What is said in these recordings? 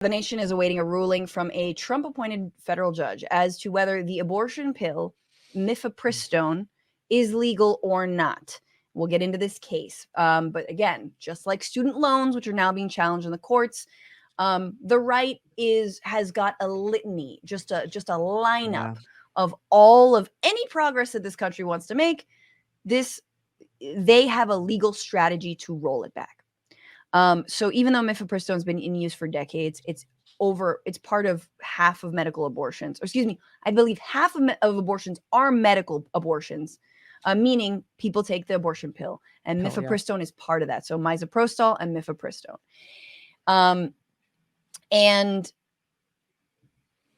The nation is awaiting a ruling from a Trump-appointed federal judge as to whether the abortion pill mifepristone is legal or not. We'll get into this case. But again, just like student loans, which are now being challenged in the courts, the right has got a litany, just a lineup of all of any progress that this country wants to make. They have a legal strategy to roll it back. So even though mifepristone has been in use for decades, it's part of half of medical abortions. Or excuse me, I believe half of abortions are medical abortions, meaning people take the abortion pill, and mifepristone is part of that. So misoprostol and mifepristone. And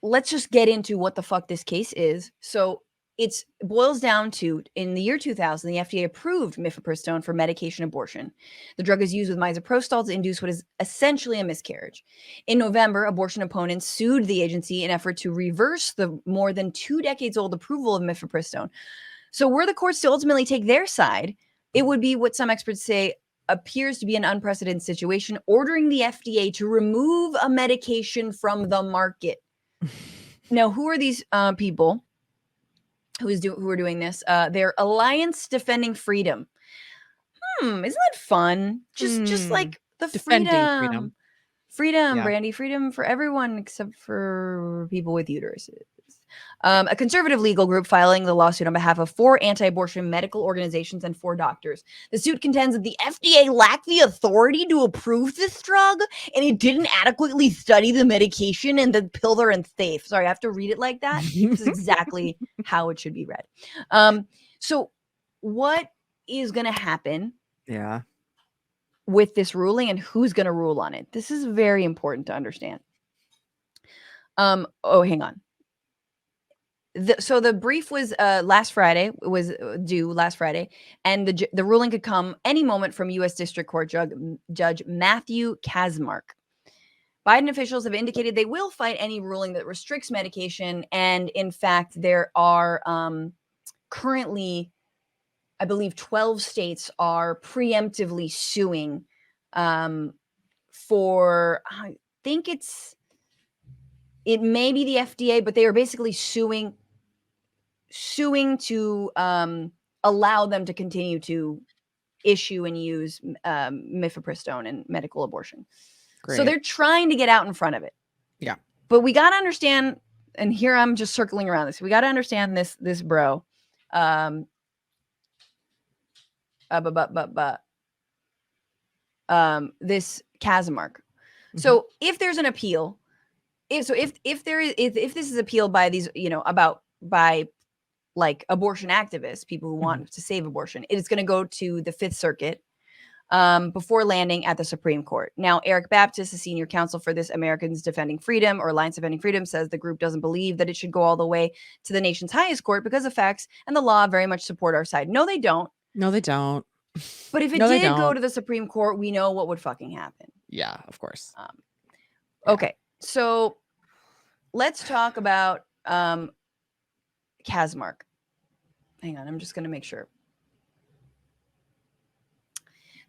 let's just get into what the fuck this case is. So it boils down to, in the year 2000, the FDA approved mifepristone for medication abortion. The drug is used with misoprostol to induce what is essentially a miscarriage. In November, abortion opponents sued the agency in an effort to reverse the more than 2 decades old approval of mifepristone. So were the courts to ultimately take their side, it would be what some experts say appears to be an unprecedented situation, ordering the FDA to remove a medication from the market. Now, who are these people who are doing this? They're Alliance Defending Freedom. Isn't that fun? Just like the freedom. Freedom, Brandy, freedom for everyone except for people with uteruses. A conservative legal group filing the lawsuit on behalf of 4 anti-abortion medical organizations and 4 doctors. The suit contends that the FDA lacked the authority to approve this drug, and it didn't adequately study the medication and the pill they're unsafe. Sorry, I have to read it like that. This is exactly how it should be read. So what is going to happen with this ruling, and who's going to rule on it? This is very important to understand. Hang on. So the brief was due last Friday, and the ruling could come any moment from U.S. District Court Judge Matthew Kacsmaryk. Biden officials have indicated they will fight any ruling that restricts medication, and in fact, there are currently, I believe, 12 states are preemptively suing for, I think it may be the FDA, but they are basically suing to allow them to continue to issue and use mifepristone in medical abortion. Great. So they're trying to get out in front of it. Yeah. But we got to understand, and here I'm just circling around this. We got to understand this bro. This Kacsmaryk. Mm-hmm. So if there's an appeal, if this is appealed by these, by like abortion activists, people who want to save abortion, it is going to go to the 5th Circuit before landing at the Supreme Court. Now, Eric Baptist, the senior counsel for this Americans Defending Freedom or Alliance Defending Freedom, says the group doesn't believe that it should go all the way to the nation's highest court because the facts and the law very much support our side. No, they don't. No, they don't. But if it did go to the Supreme Court, we know what would fucking happen. Yeah, of course. Okay, so let's talk about Kacsmaryk. Hang on, I'm just going to make sure.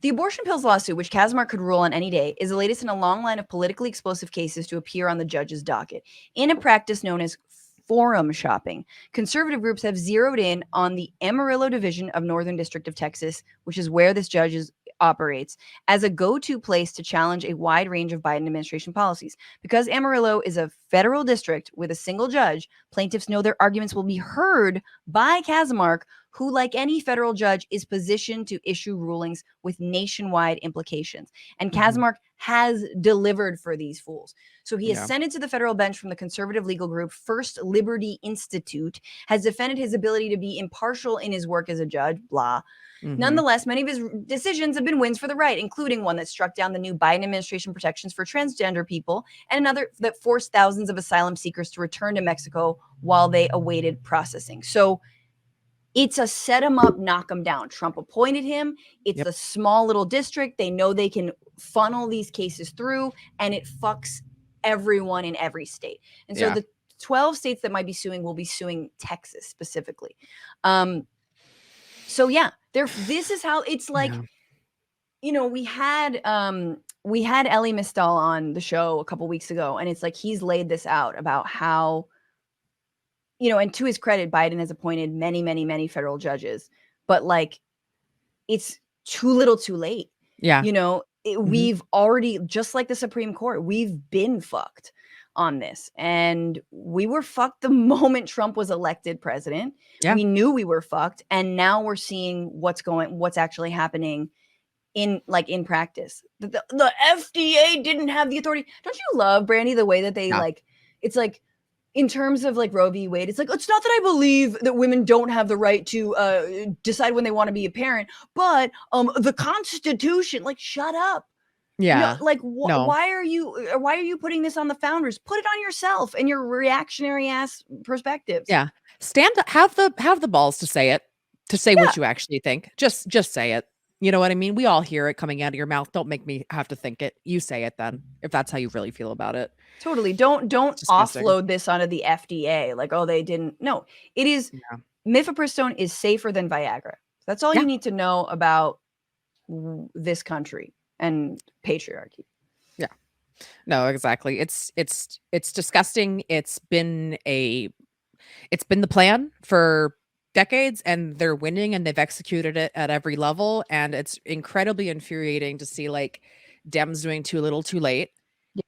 The abortion pills lawsuit, which Kacsmaryk could rule on any day, is the latest in a long line of politically explosive cases to appear on the judge's docket. In a practice known as forum shopping, conservative groups have zeroed in on the Amarillo Division of Northern District of Texas, which is where this judge operates, as a go-to place to challenge a wide range of Biden administration policies. Because Amarillo is a federal district with a single judge, plaintiffs know their arguments will be heard by Kacsmaryk, who, like any federal judge, is positioned to issue rulings with nationwide implications. And Kacsmaryk has delivered for these fools. So he ascended to the federal bench from the conservative legal group First Liberty Institute, has defended his ability to be impartial in his work as a judge, blah. Nonetheless, many of his decisions have been wins for the right, including one that struck down the new Biden administration protections for transgender people, and another that forced thousands of asylum seekers to return to Mexico while they awaited processing. So it's a set him up, knock him down. Trump appointed him. It's a small little district. They know they can funnel these cases through, and it fucks everyone in every state. And so the 12 states that might be suing will be suing Texas specifically. So this is how it's like, we had we had Ellie Mistel on the show a couple weeks ago, and it's like he's laid this out about how, and to his credit, Biden has appointed many, many, many federal judges, but like it's too little too late. Yeah. We've already, just like the Supreme Court, we've been fucked on this. And we were fucked the moment Trump was elected president. Yeah. We knew we were fucked. And now we're seeing what's actually happening in practice. The FDA didn't have the authority. Don't you love, Brandy, the way that they it's like, in terms of like Roe v. Wade, it's like, it's not that I believe that women don't have the right to decide when they want to be a parent, but the Constitution, like, shut up. Yeah. No. Why are you putting this on the founders? Put it on yourself and your reactionary ass perspectives. Yeah. Have the balls to say it, what you actually think. Just say it. You know what I mean? We all hear it coming out of your mouth. Don't make me have to think it. You say it then, if that's how you really feel about it. Totally. Don't offload this onto the FDA. Like, oh, they didn't. No, it is. Yeah. Mifepristone is safer than Viagra. That's all you need to know about this country and patriarchy. Yeah. No, exactly. It's disgusting. It's been the plan for decades, and they're winning, and they've executed it at every level, and it's incredibly infuriating to see like Dems doing too little too late,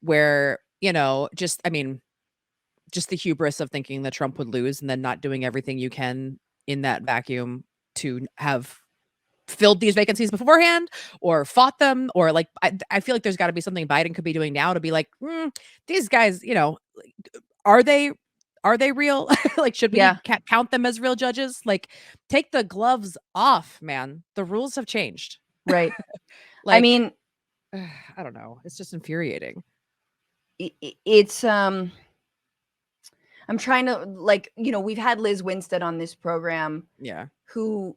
where just the hubris of thinking that Trump would lose and then not doing everything you can in that vacuum to have filled these vacancies beforehand or fought them, or like I feel like there's got to be something Biden could be doing now to be like, these guys, are they real? Like, should we count them as real judges? Like, take the gloves off, man. The rules have changed. Right. Like, I mean, I don't know. It's just infuriating. It's I'm trying to, like, we've had Liz Winstead on this program. Yeah. Who,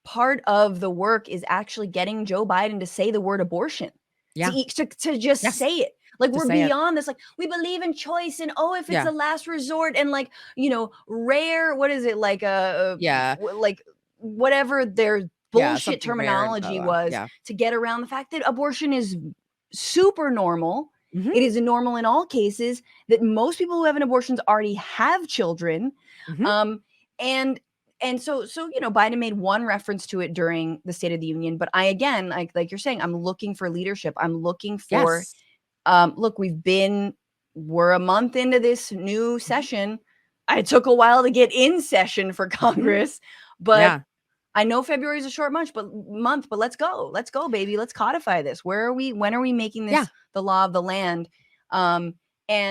part of the work is actually getting Joe Biden to say the word abortion. Yeah. To just say it. Like, we're beyond this. Like, we believe in choice, and if it's a last resort, and like, rare, what is it? Like like whatever their bullshit terminology was to get around the fact that abortion is super normal. Mm-hmm. It is normal in all cases, that most people who have an abortion already have children. Mm-hmm. And so Biden made one reference to it during the State of the Union, but I, again, like you're saying, I'm looking for leadership. I'm looking for look, we're a month into this new session. It took a while to get in session for Congress, but I know February is a short month, but let's go, baby. Let's codify this. When are we making this the law of the land? And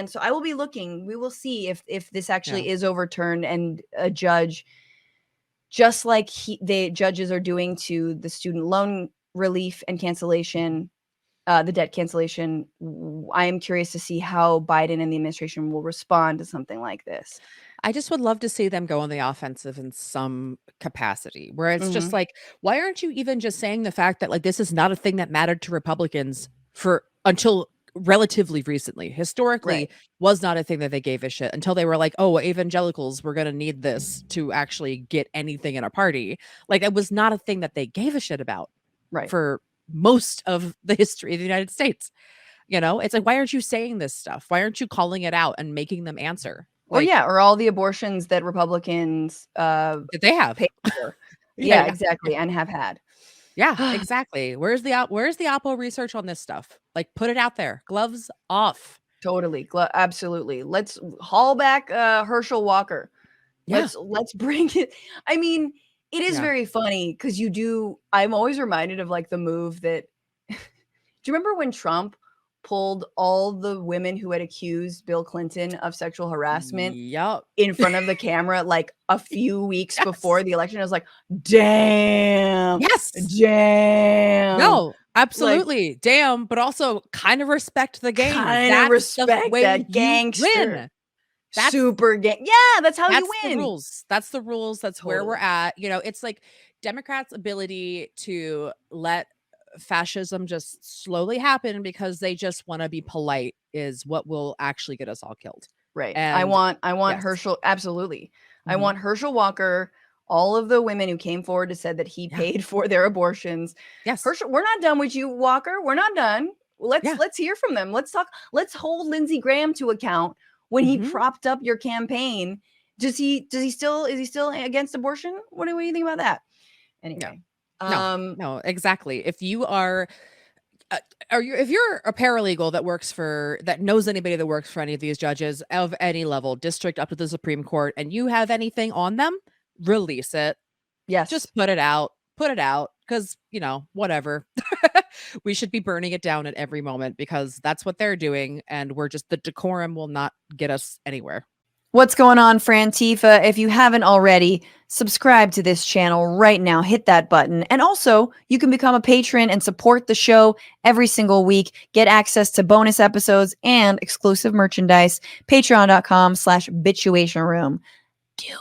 so I will be looking. We will see if this actually is overturned, and a judge, just like the judges are doing to the student loan relief and cancellation, the debt cancellation. I am curious to see how Biden and the administration will respond to something like this. I just would love to see them go on the offensive in some capacity, where it's just like, why aren't you even just saying the fact that like this is not a thing that mattered to Republicans until relatively recently? Historically, was not a thing that they gave a shit until they were like, oh, evangelicals, we're going to need this to actually get anything in a party. Like, it was not a thing that they gave a shit about for most of the history of the United States. It's like, why aren't you saying this stuff? Why aren't you calling it out and making them answer? Like, or all the abortions that Republicans that they have paid for. Exactly, and have had. Yeah, exactly. Where's the Oppo research on this stuff? Like, put it out there. Gloves off. Totally. Absolutely. Let's haul back Herschel Walker. Let's bring it. I mean, it is very funny because I'm always reminded of like the move that do you remember when Trump pulled all the women who had accused Bill Clinton of sexual harassment in front of the camera like a few weeks before the election? I was like, damn. Yes. Damn. No, absolutely. Like, damn, but also kind of respect the game. Kind of respect that gangster. Win. That's super gang. Yeah, that's how you win. That's the rules. That's where we're at. It's like Democrats' ability to let fascism just slowly happen because they just want to be polite is what will actually get us all killed. Right. And I want Herschel. Absolutely. I want Herschel Walker all of the women who came forward and said that he Yeah. paid for their abortions. Yes. Herschel, we're not done with you, Walker. We're not done. Yeah. Let's hear from them. Let's talk. Let's hold Lindsey Graham to account when he Mhm. propped up your campaign. Is he still against abortion? What do you think about that? No. Anyway, No, exactly. If you are if you're a paralegal that knows anybody that works for any of these judges of any level, district up to the Supreme Court, and you have anything on them, release it. yes. Just put it out. Put it out because, whatever. We should be burning it down at every moment because that's what they're doing. And the decorum will not get us anywhere. What's going on, Frantifa? If you haven't already, subscribe to this channel right now. Hit that button. And also, you can become a patron and support the show every single week. Get access to bonus episodes and exclusive merchandise. Patreon.com/Bitchuation Room. Do